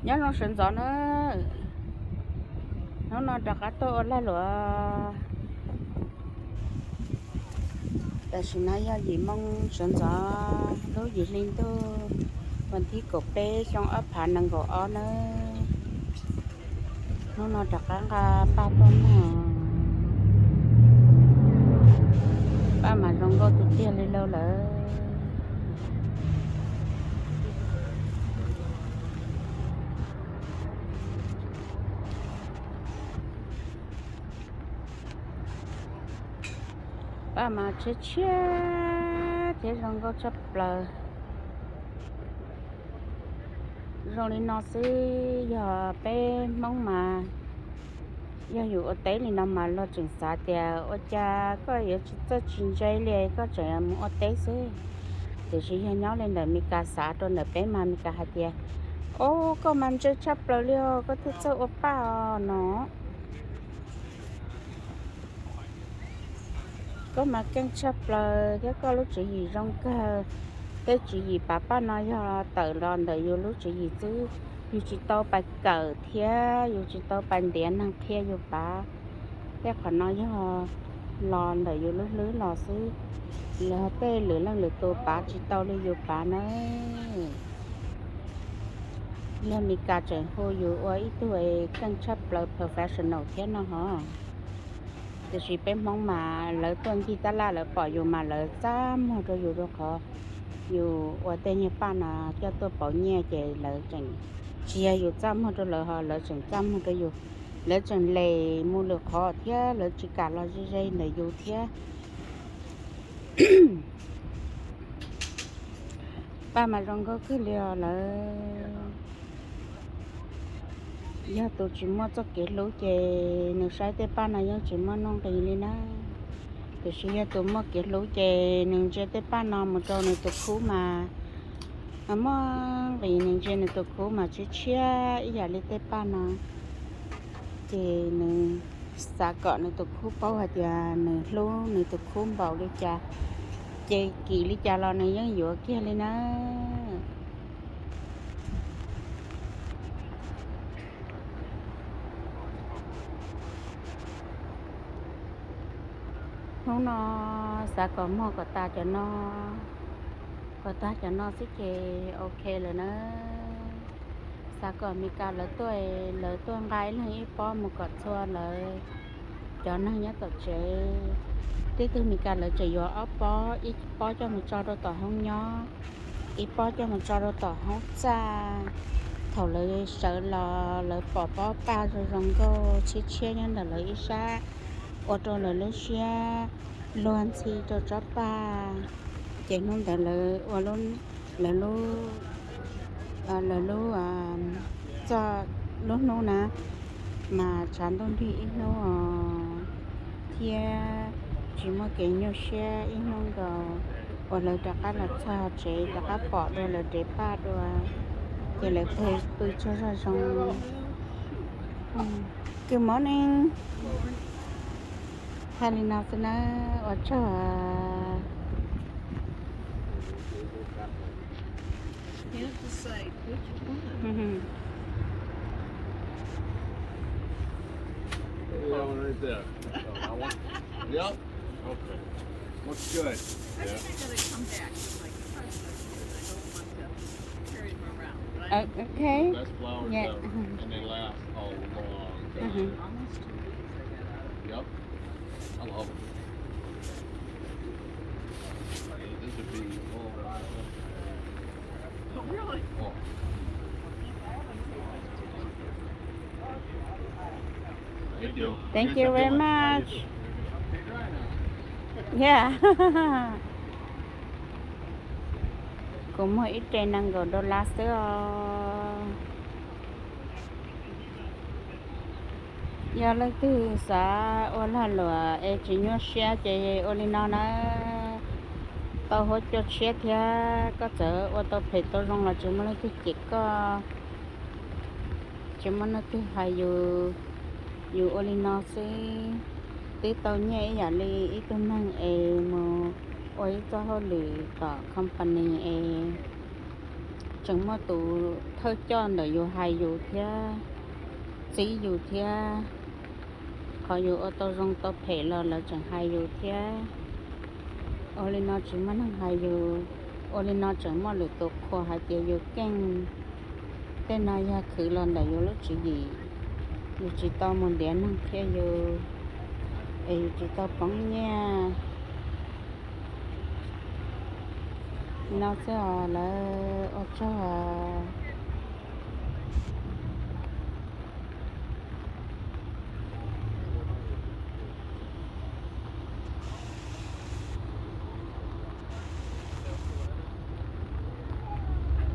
nhớ nó sinh gió nó đặt cái tôi lại rồi tại vì nó do gì mong sinh gió đối gì lên tôi mình thi cột đê trong ấp hà năng gỗ ó nó đặt cái ba con ba mà trong gỗ tụt tiền lên lâu lỡ ba mà chết thế trong gỗ chấp lờ rồi lên nó sẽ giờ bé mong mà giờอยู่ở tế thì nằm mà lo chừng xa thì ở cha có ở cho chuyện chơi liền có chuyện ở tế xí thì chỉ nhau lên đời mình cả xã rồi đời bé mà mình cả hạt tiền ô có mình chơi chấp rồi liêu có thích chơi oppa nó có mà kén chấp rồi cái có lúc chỉ gì trong cái chỉ gì bà nói cho tự lo đời vô lúc chỉ gì chứ dù chỉ tao bài cờ thế dù chỉ tao bài điện năng thế dù bà cái còn nói với họ lò đời vô lúc lưới lò xứ là tê lưới là lưới tô bà chỉ tao đi vô bà nữa nên mình cả trời hồi dù ấy tuổi cân chấp là professional thế nó hả thì chỉ bên mong mà lỡ tuần khi ta la lỡ bỏ dù mà lỡ xám hoặc rồi dù đâu khó dù ở đây như ba là cho tôi bỏ nhẹ để lỡ chẳng chia dù xám hoặc rồi lỡ họ lỡ chẳng xám hoặc rồi dù lỡ chẳng lề mua được khó thế lỡ chỉ cả lo dây lỡ dù thế ba mà rong có cứ liều lỡ giờ tôi chỉ mua cho cái lúa chè nếu sai tới ba này giờ chỉ mua nông thì đi na thì giờ tôi mua cái lúa chè nếu chơi tới ba nào một trâu này tôi khú mà mà vì nếu chơi này tôi khú mà chỉ chia ý là lấy tới ba nào thì nếu xã cọ này tôi khú bao hạt giờ nếu lúa này tôi khú bao đi cha chè kỳ đi cha lo này giống dừa kia lên na không nó sẽ có mua của ta cho nó sẽ kề ok rồi nó sẽ có mi cả lỡ tuổi gái là ít bỏ một cọt xua lại cho nó nhớ tập chế tí tư mi cả lỡ chỉ vô ốp bỏ cho một cho đôi tỏ không nhỏ ít bỏ cho một cho đôi tỏ không xa thầu lời sợ là lỡ bỏ ba rồi rong go chia nhân là lợi xa ô tô là lấy xe luôn xí cho ba chỉ không thể là ô luôn là lu cho lúc nó nè mà chán đông đi ít nó thì chỉ một cái nhiều xe ít nó rồi ô là đặc cái là xa chế đặc cái bỏ rồi là để ba rồi thì lại tôi cho ra xong cái món này Halina sana ocha You have to say which one. That one right there. Oh, that one? Yep. Okay. Looks good. I think I gotta come back with like the president because I don't want to carry them around. But I okay Best flowers Yeah. ever. And they last a long time. almost 2 weeks I got out of it. Yep. I love them. This would be Oh, really? oh. Thank you. Thank you very much. Yeah. Cũng một ít trên năng gọi đô la sữa. Giờ lấy từ xã ô là lúa, chỉ nhớ xe chỉ ô li nó tao hỗ trợ xe thì có chở ô tô phải tao rong là chỉ muốn lấy cái chỉ muốn lấy cái hay dù ô li nó sẽ tí tao nhảy giả li ít tao năng mà ôi cho họ lì cả company chẳng mà tụ thơ cho để dù hay dù thế chỉ dù thế họ dù ô tô rong tô phê là chẳng hay dù thế ô lên nó chỉ mà nó hay dù ô lên nó chẳng mà lựa tổ khó hay tiêu dù keng tên này ya khử lần để dù lúc chỉ gì dù chỉ tao muốn đến năng kia dù ấy chỉ tao bóng nha nó sẽ là ô cho